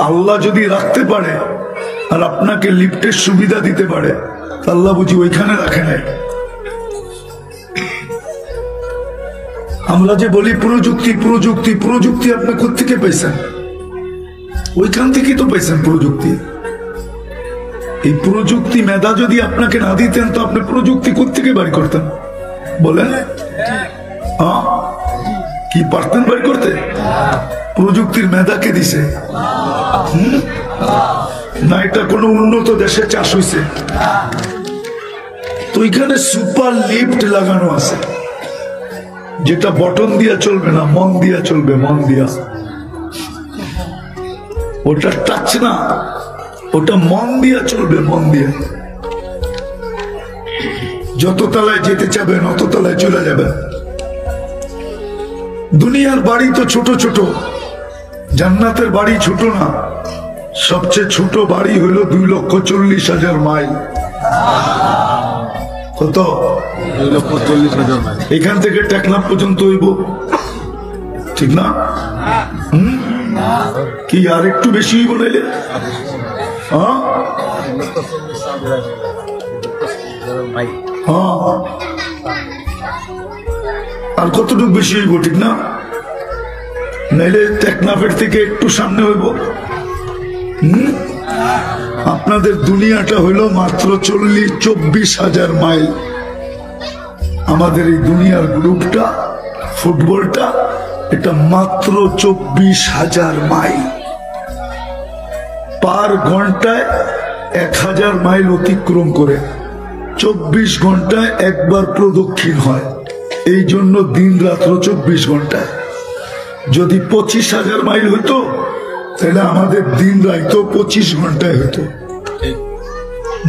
S1: আল্লাহ যদি রাখতে পারে আর আপনাকে লিফটের সুবিধা দিতে পারে, আল্লাহ বুঝি ওইখানে রাখে নাই। আমরা যে বলি প্রযুক্তি প্রযুক্তি প্রযুক্তি, আপনি কোথেকে পাইছেন? ওইখান থেকেই তো পাইছেন প্রযুক্তি। এই প্রযুক্তি মেধা যদি আপনাকে না দিতেন তো আপনি প্রযুক্তি কোথেকে বাড়ি করতেন? বলেন কি পারতেন বাড়ি করতে? প্রযুক্তির মেধাকে দিছে না? এটা কোনো উন্নত দেশে চাষ হয়েছে? তো এখানে সুপার লিফট লাগানো আছে, যেটা বটন দিয়া চলবে না, মন দিয়া চলবে, মন দিয়া। ওটা টাচ না, ওটা মন দিয়া চলবে, মন দিয়ে। যত তলায় যেতে চাবেন অত তলায় চলে যাবেন। দুনিয়ার বাড়ি তো ছোট ছোট, জান্নাতের বাড়ি ছোট না। সবচেয়ে ছোট বাড়ি হলো 2,40,000 মাইল। কত?
S2: 2,40,000 মাইল।
S1: এখান থেকে টেকনাফ পর্যন্ত হইব, ঠিক না? কি আর একটু বেশি হইব নাইলে? হ্যাঁ, আর কতটুকু বেশি হইব, ঠিক না? নাইলে টেকনাফের থেকে একটু সামনে হইব। আপনাদের দুনিয়াটা হইল মাত্র 24,000 মাইল। আমাদের এই দুনিয়ার গ্রুপটা, ফুটবলটা, এটা মাত্র 24,000 মাইল। পার ঘন্টায় 1,000 মাইল অতিক্রম করে 24 ঘন্টায় একবার প্রদক্ষিণ হয়। এই জন্য দিন রাত্র 24 ঘন্টায়। যদি 25,000 মাইল হইতো তাহলে আমাদের দিন রাত 25 ঘন্টায় হইতো।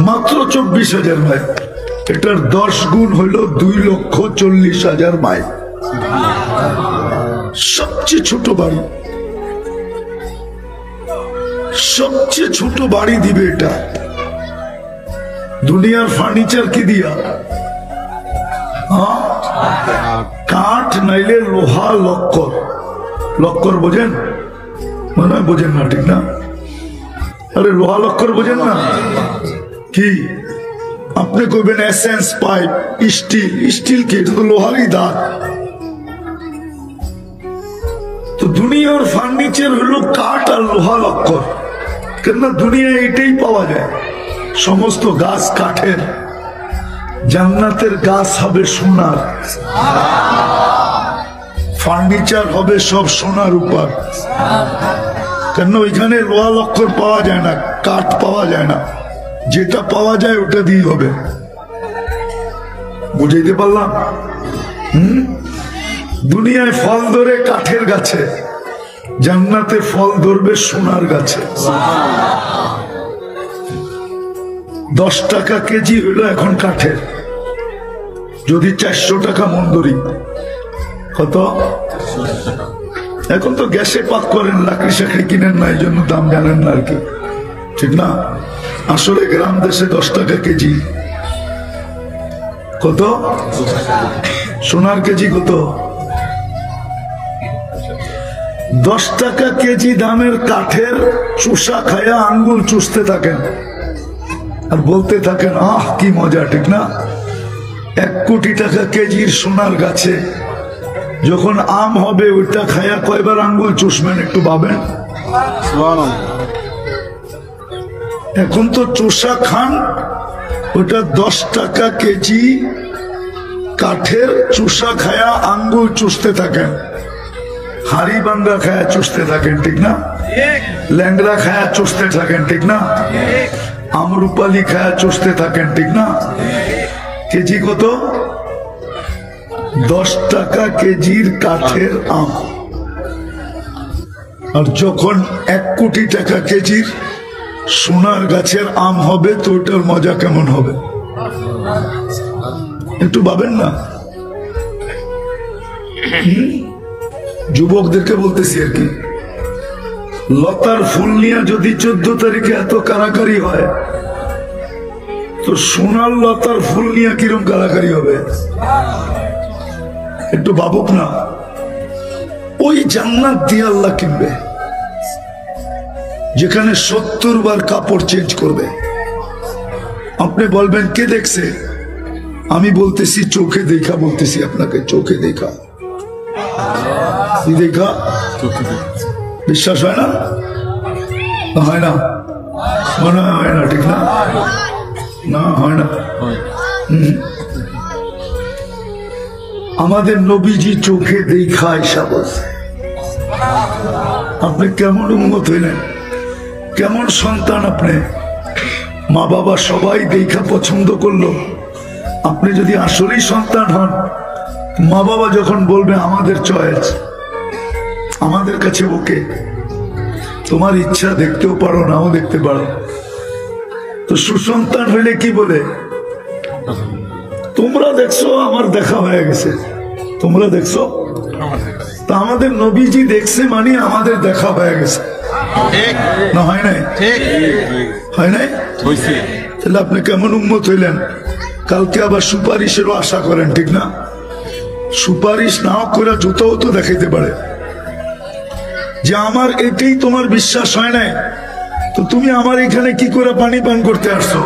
S1: মাত্র 24,000 মাইল, এটার 10 গুণ হইল 2,40,000 মাইল। সবচেয়ে ছোট বাড়ি, সবচেয়ে ছোট বাড়ি দিবে এটা। দুনিয়ার ফার্নিচার কি দিয়া? কাঠ নাইলে লোহা, লক্কর। লক্কর বোঝেন? মনে হয় বোঝেন না, ঠিক না? আরে লোহা লক্কর বোঝেন না? কি আপনি কইবেন এসেন্স পাইপ, স্টিল। স্টিল কি? এটা তো লোহারই দাঁত। তো দুনিয়ার ফার্নিচার হলো কাঠ আর লোহা লক্কর। কেননা দুনিয়ায় এটাই পাওয়া যায়। সমস্ত গাছ কাঠের, জান্নাতের গাছ হবে সোনার, ফার্নিচার হবে সব সোনার উপর। কেন ওইখানে লোহা লক্কর পাওয়া যায় না, কাঠ পাওয়া যায় না। যেটা পাওয়া যায় ওটা দিয়ে হবে। বুঝাইতে পারলাম? দুনিয়ায় ফল ধরে কাঠের গাছে, জান্নাতে ফল ধরবে সোনার গাছে। 10 টাকা কেজি হইল এখন কাঠের। যদি 400 টাকা মন ধরি, কত? এখন তো গ্যাসে পাক করেন, লাকড়ি সাকড়ি কিনেন না, এই জন্য দাম জানেন না আর কি, ঠিক না? আসলে গ্রাম দেশে 10 টাকা কেজি। কত? সোনার কেজি কত? 10 টাকা কেজি দামের কাঠের চুষা খায়া আঙ্গুল চুষতে থাকেন আর বলতে থাকেন আহ কি মজা, ঠিক না? 1 কোটি টাকা কেজির সোনার গাছে যখন আম হবে ওইটা খায়া কয়বার আঙ্গুল চুষবেন একটু ভাবেন। এখন তো চুষা খান, ওটা 10 টাকা কেজি কাঠের চুষা খায়া আঙ্গুল চুষতে থাকেন, হাড়ি বাঙ্গা খায়া চুষতে থাকেন, ঠিক না? ল্যাংড়া খায়া চুষতে থাকেন, ঠিক না? আমরুপালি খায়া চুষতে থাকেন, ঠিক না? কেজি কত? 10 টাকা কেজির কাঠের আম। আর যখন 1 কোটি টাকা কেজির সোনার গাছের আম হবে তো ওটার মজা কেমন হবে একটু ভাবেন না? যুবকদেরকে বলতেছি আর কি, লতার ফুল নিয়ে যদি 14 তারিখে এত কারাকারি হয় তো সোনার লতার ফুল নিয়ে কিরম কারাকারি হবে একটু ভাবুক না। ওই জান্নাত দিয়ে আল্লাহ কিনবে যেখানে 70 বার কাপড় চেঞ্জ করবে। আপনি বলবেন কে দেখছে? আমি বলতেছি চোখে দেখা, বলতেছি আপনাকে চোখে দেখা। কি দেখা? বিশ্বাস হয় না? হয় না? মনে হয় না, ঠিক না? না হয় না। আমাদের নবীজি চোখে দেখা হিসাব আছে। আপনি কেমন উন্মত হইলেন, কেমন সন্তান আপনি? মা বাবা সবাই দেখা পছন্দ করলো, আপনি যদি আসলেই সন্তান হন, মা বাবা যখন বলবে আমাদের চয়েস, আমাদের কাছে ওকে, তো তোমার ইচ্ছা দেখতেও পারো, নাও দেখতে পারো। তো সুসন্তান হইলে কি বলে, তোমরা দেখছো আমার দেখা হয়ে গেছে, তোমরা দেখছো। তা আমাদের নবীজি দেখছে মানে আমাদের দেখা হয়ে গেছে, না হয় নাই? হয় নাই? তাহলে আপনি কেমন উম্মত হইলেন? কালকে আবার সুপারিশেরও আশা করেন, ঠিক না? সুপারিশ না করে জুতাও তো দেখাইতে পারে যে আমার এটাই তোমার বিশ্বাস হয় নাই, তো তুমি আমার এখানে কি করে পানি পান করতে আসছো?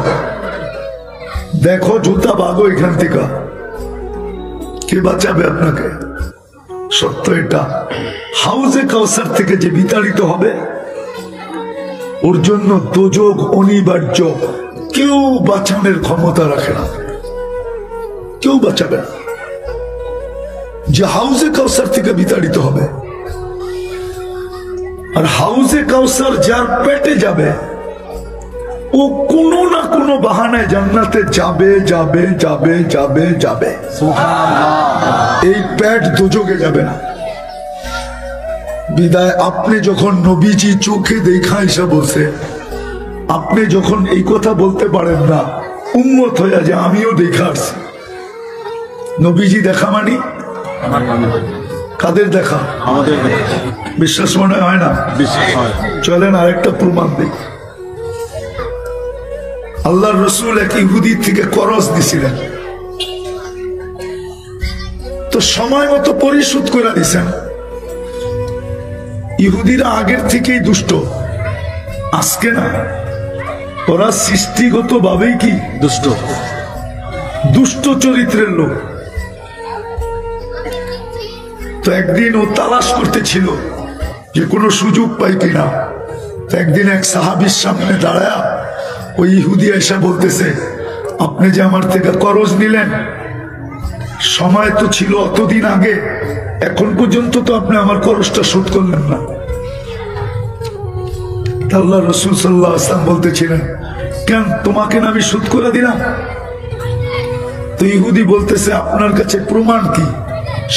S1: দেখো জুতা বাগো এখান থেকে, কে বাঁচাবে আপনাকে? সত্য এটা, হাউজে কাউসার থেকে যে বিতাড়িত হবে ওর জন্য দোজখ অনিবার্য, কেউ বাঁচানোর ক্ষমতা রাখে না, কেউ বাঁচাবে না। যে হাউজে কাউসার থেকে বিতাড়িত হবে, আর হাউজে কাউসার যার পেটে যাবে ও কোনো না কোনো বাহানায় জান্নাতে যাবে যাবে যাবে যাবে যাবে। এই পেট দোজখে যাবে না। বিদায় আপনি যখন নবীজি চোখে দেখা এসে বলছে, আপনি যখন এই কথা বলতে পারেন না উম্মত হয়ে যে আমিও দেখা আসছি। নবীজি দেখা মানি কাদের দেখা?
S2: আমাদের
S1: বিশ্বাস মনে হয় না? চলেন আরেকটা প্রমাণ দিই। আল্লাহর রসুল এক ইহুদি থেকে করজ দিছিলেন, তো সময় মতো পরিশোধ করে দিছেন। ইহুদিরা আগের থেকেই দুষ্ট, আজকে না, ওরা সৃষ্টিগত ভাবেই কি
S2: দুষ্ট,
S1: দুষ্ট চরিত্রের লোক। তো একদিন ও তালাশ করতেছিল যে কোনো সুযোগ পাই কিনা। তো একদিন এক সাহাবীর সামনে দাঁড়ায় ওই ইহুদি এসে বলতেছে, আপনি যে আমার থেকে করজ নিলেন, সময় তো ছিল অতদিন আগে, এখন পর্যন্ত তো আপনি আমার করজটা শোধ করলেন না। আল্লাহ রাসূল সাল্লাল্লাহু আলাইহি ওয়াসাল্লাম বলতেছিলেন, কেন তোমাকে না আমি শোধ করে দিলাম? তো ইহুদি বলতেছে, আপনার কাছে প্রমাণ কি,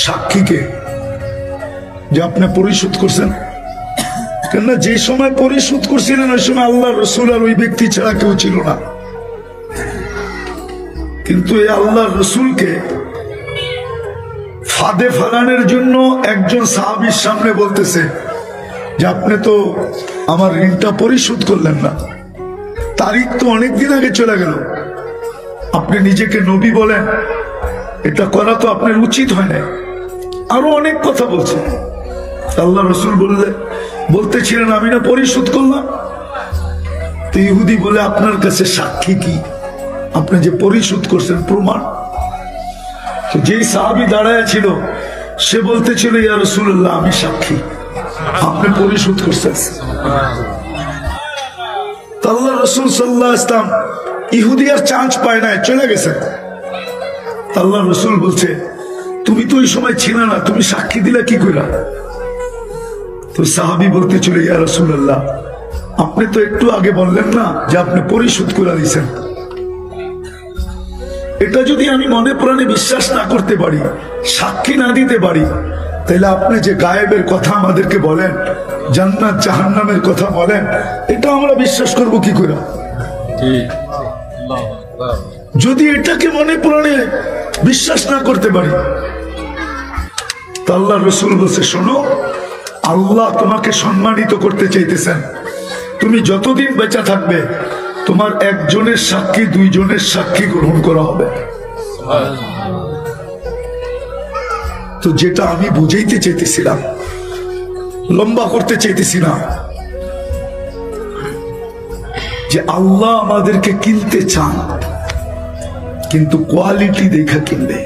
S1: সাক্ষীকে যে আপনি পরিশোধ করছেন? কেননা যে সময় পরিশোধ করছিলেন ওই সময় আল্লাহ রসুল আর ওই ব্যক্তি ছাড়া কেউ ছিল না। কিন্তু এই আল্লাহ রসুলকে ফাঁদে ফেলানোর জন্য একজন সাহাবীর সামনে বলতেছে যে আপনি তো আমার ঋণটা পরিশোধ করলেন না, তারিখ তো অনেকদিন আগে চলে গেল, আপনি নিজেকে নবী বলেন, এটা করা তো আপনার উচিত হয় না। আরো অনেক কথা বলছে। আল্লাহ রসুল বলতেছিলেন আমি না পরিশোধ করলাম। তো ইহুদি বলে, আপনার কাছে সাক্ষী কি, আপনি যে পরিশোধ করছেন প্রমাণ? তো যেই সাহাবী দাঁড়ায় ছিল সে বলতেছিল, ইয়া রাসূলুল্লাহ আমি সাক্ষী, আপনি পরিশোধ করছেন। আল্লাহ রাসূল সাল্লাল্লাহু আলাইহি ওয়াসাল্লাম ইহুদি আর চান্স পায় না, চলে গেছে। আল্লাহ রাসূল বলছে, তুমি তো ওই সময় ছিলে না, তুমি সাক্ষী দিলা কি করে? তো সাহাবী বলতে ছিল, ইয়া রাসূলুল্লাহ আপনি তো একটু আগে বললেন না যে আপনি পরিশোধ করে দিয়েছেন। এটা যদি আমি মনে প্রাণে বিশ্বাস না করতে পারি, সাক্ষী না দিতে পারি, তাহলে আপনি যে গায়েবের কথা আমাদেরকে বলেন, জান্নাত জাহান্নামের কথা বলেন, এটা আমরা বিশ্বাস করব কি করে? যদি এটাকে মনে প্রাণে বিশ্বাস না করতে পারি। আল্লাহ রসুল বলছে, শোনো, আল্লাহ তোমাকে সম্মানিত করতে চাইতেছেন। তুমি যতদিন বেঁচে থাকবে তোমার একজনের সাক্ষী দুইজনের সাক্ষী গ্রহণ করা হবে। তো যেটা আমি বুঝাইতে চাইতেছিলাম, লম্বা করতে চাইতেছি না, যে আল্লাহ আমাদেরকে কিনতে চান, কিন্তু কোয়ালিটি দেখা কিনবে।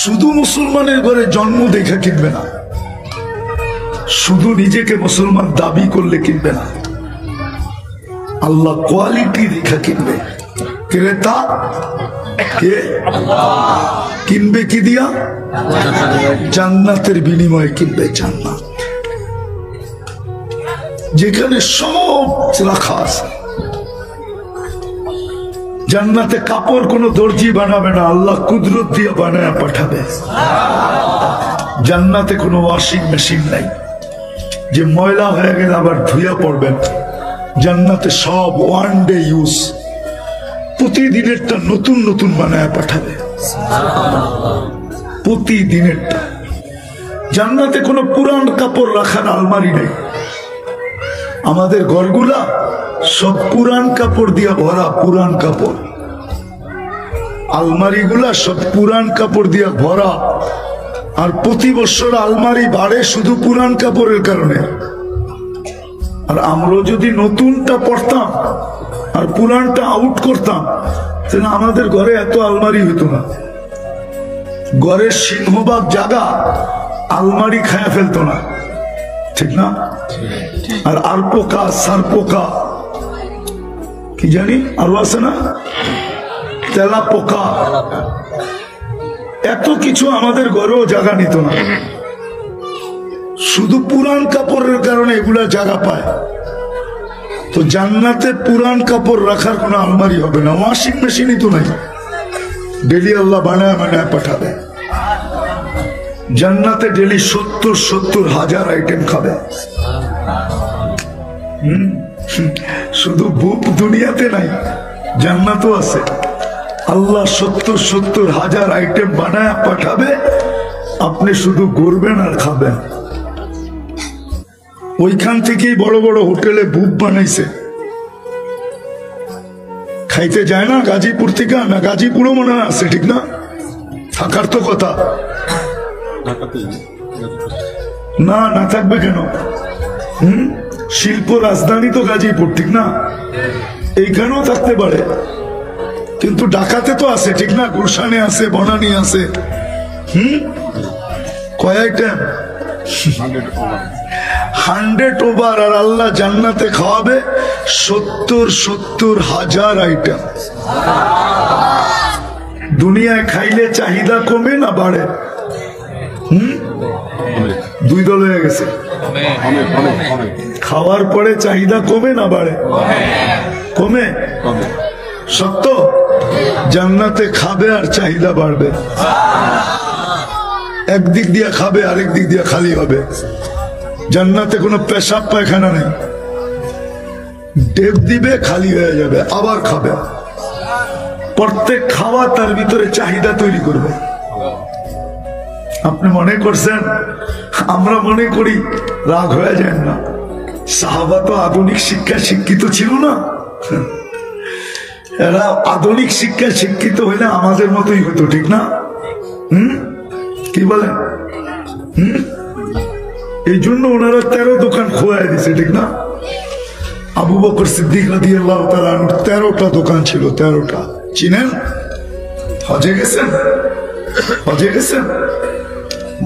S1: শুধু মুসলমানের ঘরে জন্ম দেখা কিনবে না, শুধু নিজেকে মুসলমান দাবি করলে কিনবে না, আল্লাহ কোয়ালিটি দেখা কিনবে। ক্রেতা কে? কিনবে কি দিয়া? জান্নাতের বিনিময়ে কিনবে জান্নাত, যেখানে সব রাখা আছে। জান্নাতে কাপড় কোনো দর্জি বানাবে না, আল্লাহ কুদরত দিয়ে বানায় পাঠাবে। জান্নাতে কোনো ওয়াশিং মেশিন নাই, যে ময়লা হয়ে গেলে আবার ধুইয়া পড়বেন। জান্নাতে সব ওয়ান ডে ইউজ, প্রতিদিনেরটা নতুন নতুন বানায় পাঠাবে, প্রতিদিনেরটা। জান্নাতে কোনো পুরান কাপড় রাখার আলমারি নেই। আমাদের ঘরগুলা সব পুরান কাপড় দিয়ে ভরা, পুরান কাপড়। আলমারিগুলা সব পুরান কাপড় দিয়ে ভরা। আর প্রতি বছর আলমারি বাড়ে শুধু পুরান কাপড়ের কারণে। আর আমরা যদি নতুনটা পড়তাম আর পুরানটা আউট করতাম, তাহলে আমাদের ঘরে এত আলমারি হতো না। ঘরের সিংহভাগ জায়গা আলমারি খায়া ফেলতো না, ঠিক না? আর আরপোকা, সারপোকা, কি জানি আরো আছে না, তেলা পোকা, এত কিছু আমাদের ঘরেও জায়গা নিত না। শুধু পুরান কাপড়ের কারণে এগুলা জায়গা পায়। তো জান্নাতে পুরান কাপড় রাখার কোনো আলমারি হবে না, ওয়াশিং মেশিনই তো নাই। ডেলি আল্লাহ বানায় বানায় পাঠাবে। জান্নাতে ডেলি 70 হাজার আইটেম খাবে। শুধু বুক দুনিয়াতে নাই, জান্নাতও আছে। আল্লাহ 70 হাজার আইটেম বানায় পাঠাবে, আপনি শুধু ঘুরবেন আর খাবেন। ওইখান থেকেই বড় বড় হোটেলে বুক বানাইছে। খাইতে যায় না গাজীপুর থেকে, না গাজীপুরও মনে আছে, ঠিক না? থাকার তো কথা না, না থাকবে কেন? শিল্প রাজধানী তো গাজীপুর, ঠিক না? এইখানেও থাকতে পারে, কিন্তু ঢাকাতে তো আছে, ঠিক না? গুলশানে আছে, বনানী আছে। কয় আইটেম? 100 ওভার। আর আল্লাহ জান্নাতে খাওয়াবে 70 হাজার আইটেম। দুনিয়ায় খাইলে চাহিদা কমে না বাড়ে? দুই দল হয়ে গেছে। খাওয়ার পরে চাহিদা কমে না বাড়ে? কমে। সত্য, জান্নাতে খাবে আর চাহিদা বাড়বে। একদিক দিয়ে খাবে, আরেক দিক দিয়ে খালি হবে। জান্নাতে কোনো পেশাব পায়খানা নেই। ডেপ দিবে, খালি হয়ে যাবে, আবার খাবে। প্রত্যেক খাওয়া তার ভিতরে চাহিদা তৈরি করবে। আপনি মনে করছেন আমরা মনে করি, রাগ হয়ে যায় না। সাহাবা তো আধুনিক শিক্ষায় শিক্ষিত ছিল না। এরা আধুনিক শিক্ষায় শিক্ষিত হইলে আমাদের মতোই হতো, ঠিক না? কি বলেন? এই জন্য ওনারা 13 দোকান খোয়াই দিছে, ঠিক না? আবু বকর সিদ্দিক রাদিয়াল্লাহু তাআলা আনহু 13টা দোকান ছিল, 13টা। চিনেন? হজে গেছেন? হজে গেছেন?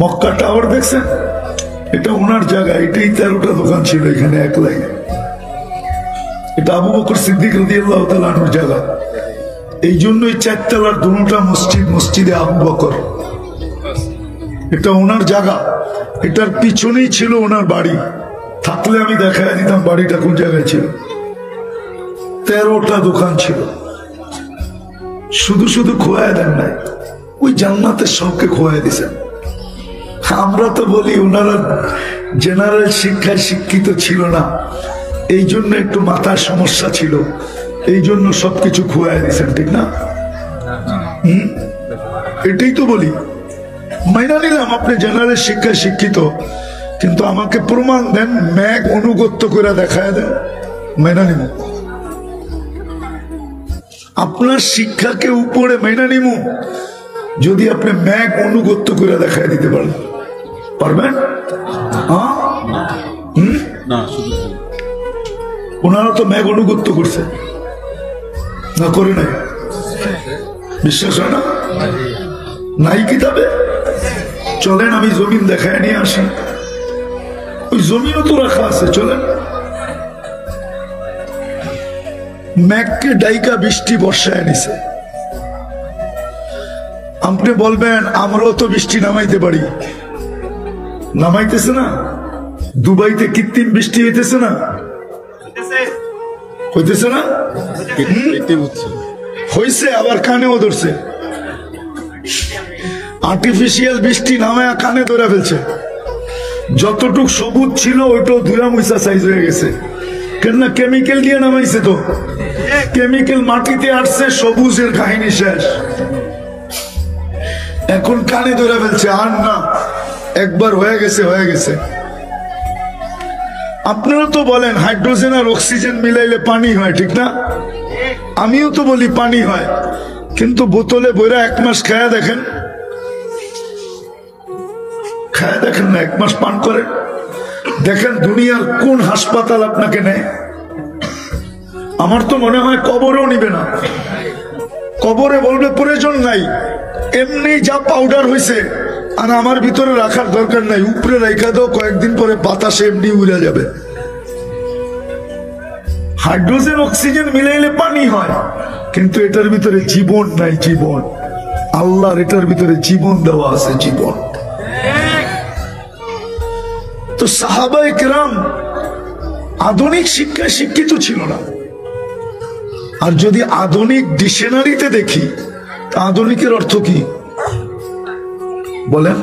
S1: মক্কা টাওয়ার দেখছেন? এটা ওনার জায়গা। এটাই 13টা দোকান ছিল এখানে এক লাইনে। এটা আবু বকর সিদ্দিক রাদিয়াল্লাহু তাআলা আনহুর জায়গা। এই জন্যই 4 তলার দুটা মসজিদ, মসজিদে আবু বকর। এটা ওনার জায়গা। এটার পিছনেই ছিল ওনার বাড়ি। থাকলে আমি দেখাই দিতাম বাড়িটা কোন জায়গায় ছিল। 13টা দোকান ছিল। শুধু শুধু খোয়াই দেন নাই, ওই জান্নাতের সবকে খোয়াই দিছেন। আমরা তো বলি ওনারা জেনারেল শিক্ষায় শিক্ষিত ছিল না, এই জন্য একটু মাথার সমস্যা ছিল, এই জন্য সবকিছু খোয়াই দিছেন, ঠিক না? এটাই তো বলি। মাইনা নিলাম আপনি জেনারেল শিক্ষায় শিক্ষিত, কিন্তু আমাকে প্রমাণ দেন, ম্যাগ অনুগত্য করে দেখায় দেন, মাইনা নিব। আপনার শিক্ষাকে উপরে মাইনা নিব যদি আপনি ম্যাগ অনুগত্য করে দেখায় দিতে পারেন। পারবেন? ওনারা তো ম্যাগ অনুগত্য করছে না, করে নাই? বিশ্বাস হয় না? নাই কিতাবে? চলেন আমি জমিন দেখায় নিয়ে আসি। ওই জমিনও তো রাখা আছে, চলেন। ম্যাগকে ডাইকা বৃষ্টি বর্ষায় নিছে। আপনি বলবেন আমরাও তো বৃষ্টি নামাইতে পারি, নামাইতেছে না? দুবাইতে কৃত্রিম বৃষ্টি হইতেছে না? হইতেছে না? হইছে, আবার কানেও ধরছে। আর্টিফিশিয়াল বৃষ্টি নামায় কানে ধরে ফেলছে। যতটুক সবুজ ছিল ওইটাও ধুলা মুইসা সাইজ হয়ে গেছে, কেননা কেমিক্যাল দিয়ে নামাইছে। তো কেমিক্যাল মাটিতে আসছে, সবুজের কাহিনী শেষ। এখন কানে ধরে ফেলছে, আর না, একবার হয়ে গেছে হয়ে গেছে। আপনারা তো বলেন হাইড্রোজেন আর অক্সিজেন মিলাইলে পানি হয়, ঠিক না? আমিও তো বলি পানি হয়, কিন্তু বোতলে বইরা 1 মাস খায়া দেখেন, খায়া দেখেন না, 1 মাস পান করে দেখেন দুনিয়ার কোন হাসপাতাল আপনাকে নেয়। আমার তো মনে হয় কবরেও নিবে না, কবরে বলবে প্রয়োজন নাই, এমনি যা পাউডার হয়েছে আর আমার ভিতরে রাখার দরকার নাই, উপরে রেখা দাও, কয়েকদিন পরে বাতাসে এমনি উড়ে যাবে। হাইড্রোজেন অক্সিজেন মিলাইলে পানি হয়, কিন্তু এটার ভিতরে জীবন নাই। জীবন আল্লাহর এটার ভিতরে জীবন দেওয়া আছে, জীবন। তো সাহাবায়ে কেরাম আধুনিক শিক্ষায় শিক্ষিত ছিল না। আর যদি আধুনিক ডিকশনারিতে দেখি, আধুনিকের অর্থ কি বলেন?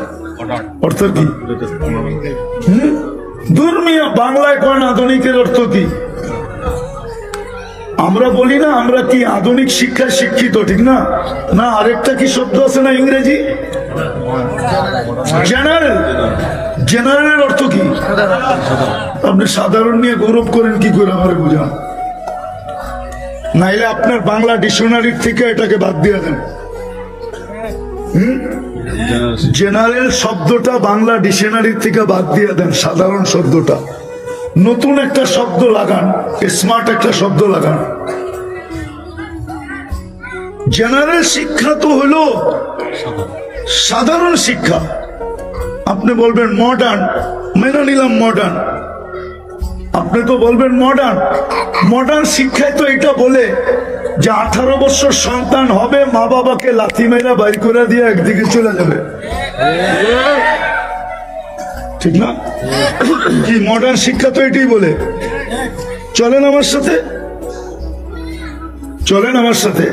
S1: অর্থ কি? দুর্মিয়া বাংলায় কোন আধুনিকের অর্থ কি? আমরা বলি না আমরা কি আধুনিক শিক্ষায় শিক্ষিত, ঠিক না? না, আরেকটা কি শব্দ আছে না ইংরেজি? জেনারেল। জেনারেলের অর্থ কি? আপনি সাধারণ নিয়ে গৌরব করেন কি করে আমার বুঝান, নাইলে আপনার বাংলা ডিকশনারির থেকে এটাকে বাদ দিয়ে দেন। জেনারেল শব্দটা বাংলা ডিকশনারির থেকে বাদ দিয়ে দেন, সাধারণ শব্দটা নতুন একটা শব্দ লাগান, স্মার্ট একটা শব্দ লাগান। জেনারেল শিক্ষা তো হলো সাধারণ শিক্ষা। আপনি বলবেন মডার্ন, মেনে নিলাম মডার্ন। আপনি তো বলবেন মডার্ন। মডার্ন শিক্ষায় তো এটা বলে যে 18 বছর সন্তান হবে, মা বাবাকে লাথি মেরা বাইর করে দিয়ে একদিকে চলে যাবে, ঠিক না? কি মডার্ন শিক্ষা তো এটাই বলে। চলেন আমার সাথে, চলেন আমার সাথে।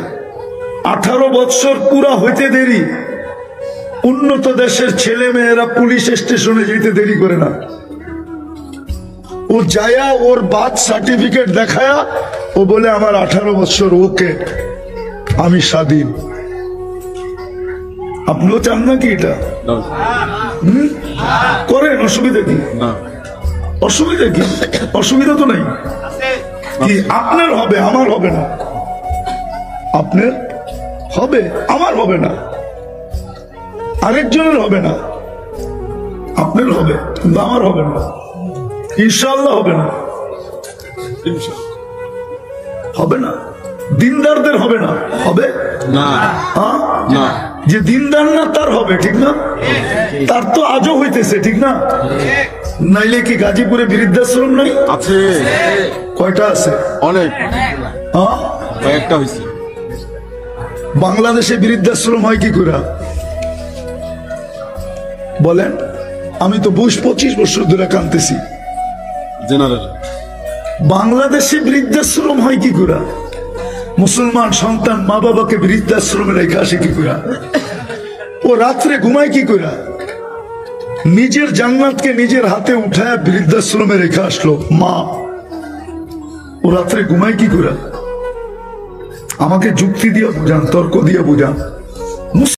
S1: 18 বছর পুরা হইতে দেরি, উন্নত দেশের ছেলে মেয়েরা পুলিশ স্টেশনে যেতে দেরি করে না। ও যায়া ওর বার্থ সার্টিফিকেট দেখায়া ও বলে আমার 18 বছর, ওকে আমি স্বাধীন। আপনিও চান নাকি এটা? করেন, অসুবিধা কি? অসুবিধা কি? অসুবিধা তো নাই। কি আপনার হবে, আমার হবে না? আপনার হবে, আমার হবে না, আরেকজনের হবে না। আপনার হবে কিন্তু আমার হবে না, ইনশাআল্লাহ হবে না, হবে না। দিনদারদের হবে না, হবে না। যে দিনদার না তার হবে, ঠিক না? তার তো আজও হইতেছে, ঠিক না? নাইলে কি গাজীপুরে বৃদ্ধাশ্রম নাই?
S2: আছে।
S1: কয়টা আছে?
S2: অনেক, কয়েকটা হয়েছে।
S1: বাংলাদেশে বৃদ্ধাশ্রম হয় কি করে বলেন? আমি তো 20-25 বছর ধরে কাঁদতেছি।
S2: জেনারেল
S1: বাংলাদেশে বৃদ্ধাশ্রম হয় কি করে? মুসলমান সন্তান মা বাবাকে বৃদ্ধাশ্রমে রেখে আসে কি করে? ও রাত্রে ঘুমায় কি করে? নিজের জান্নাতকে নিজের হাতে উঠায় বৃদ্ধাশ্রমে রেখে আসলো মা, ও রাত্রে ঘুমায় কি করে? আমাকে যুক্তি দিয়ে বোঝান, তর্ক দিয়ে বোঝান।